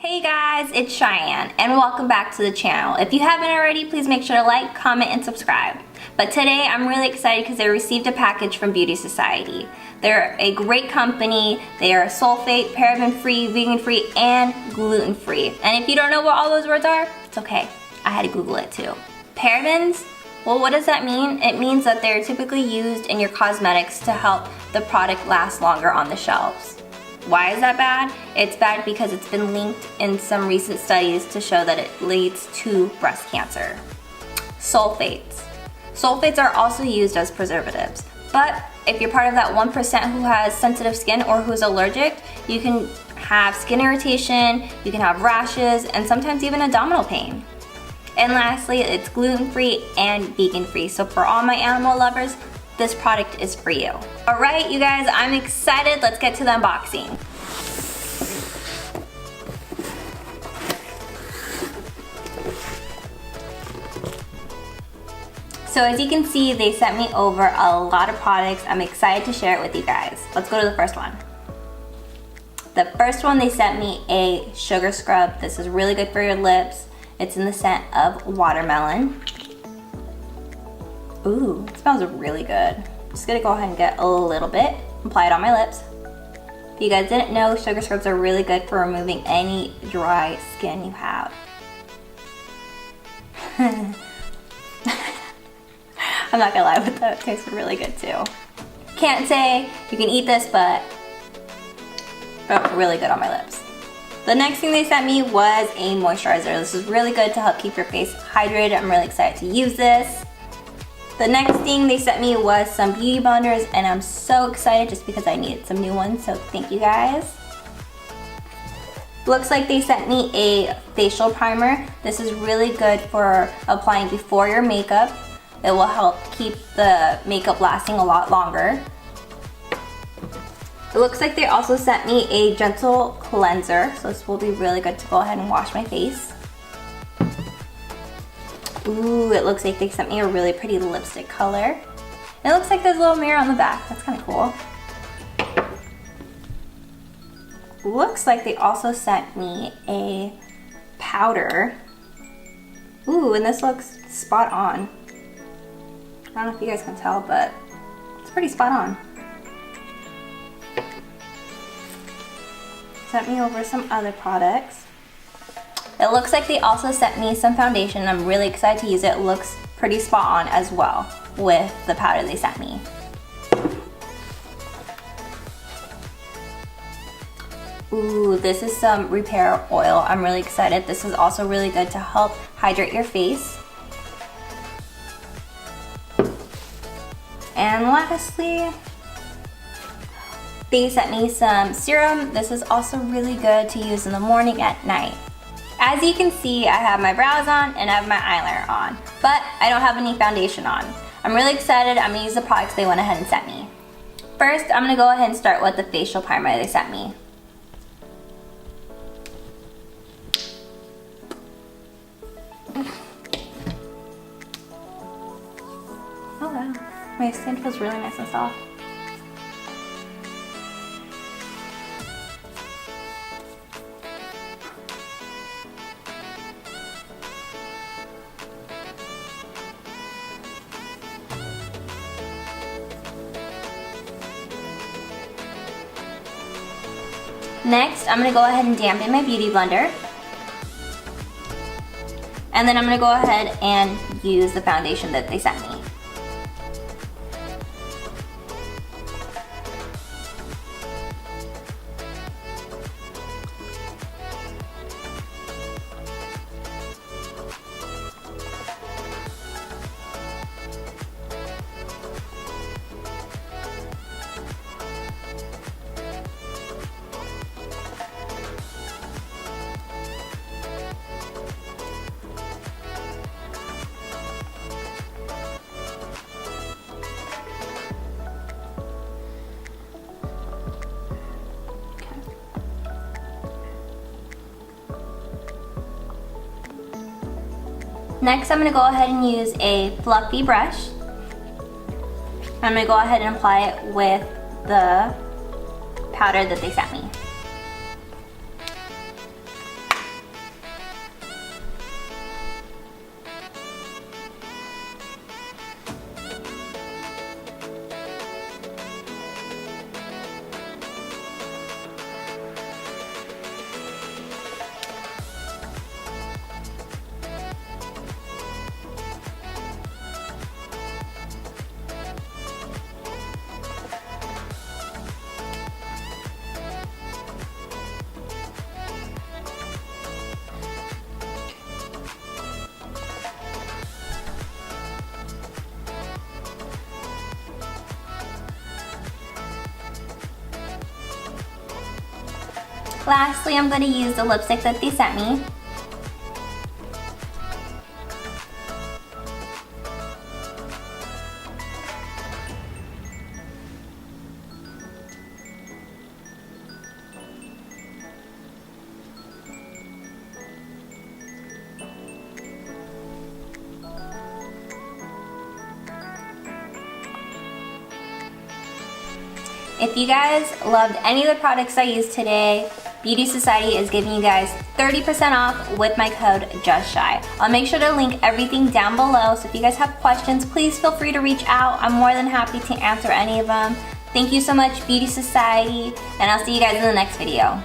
Hey guys, it's Cheyenne and welcome back to the channel. If you haven't already, please make sure to like, comment, and subscribe. But today I'm really excited because I received a package from Beauty Society. They're a great company. They are sulfate, paraben-free, vegan-free, and gluten-free. And if you don't know what all those words are, it's okay. I had to Google it too. Parabens? Well, what does that mean? It means that they're typically used in your cosmetics to help the product last longer on the shelves. Why is that bad? It's bad because it's been linked in some recent studies to show that it leads to breast cancer. Sulfates. Sulfates are also used as preservatives, but if you're part of that 1% who has sensitive skin or who's allergic, you can have skin irritation, you can have rashes, and sometimes even abdominal pain. And lastly, it's gluten-free and vegan-free, so for all my animal lovers, this product is for you. All right, you guys, I'm excited. Let's get to the unboxing. So as you can see, they sent me over a lot of products. I'm excited to share it with you guys. Let's go to the first one. The first one, they sent me a sugar scrub. This is really good for your lips. It's in the scent of watermelon. Ooh, it smells really good. I'm just gonna go ahead and get a little bit, apply it on my lips. If you guys didn't know, sugar scrubs are really good for removing any dry skin you have. I'm not gonna lie, but that tastes really good too. Can't say you can eat this, but felt really good on my lips. The next thing they sent me was a moisturizer. This is really good to help keep your face hydrated. I'm really excited to use this. The next thing they sent me was some beauty blenders, and I'm so excited just because I needed some new ones, so thank you guys. Looks like they sent me a facial primer. This is really good for applying before your makeup. It will help keep the makeup lasting a lot longer. It looks like they also sent me a gentle cleanser, so this will be really good to go ahead and wash my face. Ooh, it looks like they sent me a really pretty lipstick color. It looks like there's a little mirror on the back. That's kind of cool. Looks like they also sent me a powder. Ooh, and this looks spot on. I don't know if you guys can tell, but it's pretty spot on. Sent me over some other products. It looks like they also sent me some foundation. I'm really excited to use it. It looks pretty spot on as well with the powder they sent me. Ooh, this is some repair oil. I'm really excited. This is also really good to help hydrate your face. And lastly, they sent me some serum. This is also really good to use in the morning at night. As you can see, I have my brows on and I have my eyeliner on, but I don't have any foundation on. I'm really excited. I'm gonna use the products they went ahead and sent me. First, I'm gonna go ahead and start with the facial primer they sent me. Oh wow, my skin feels really nice and soft. Next, I'm gonna go ahead and dampen my beauty blender. And then I'm gonna go ahead and use the foundation that they sent me. Next, I'm gonna go ahead and use a fluffy brush. I'm gonna go ahead and apply it with the powder that they sent me. Lastly, I'm going to use the lipstick that they sent me. If you guys loved any of the products I used today, Beauty Society is giving you guys 30% off with my code JustShy. I'll make sure to link everything down below, so if you guys have questions, please feel free to reach out. I'm more than happy to answer any of them. Thank you so much, Beauty Society, and I'll see you guys in the next video.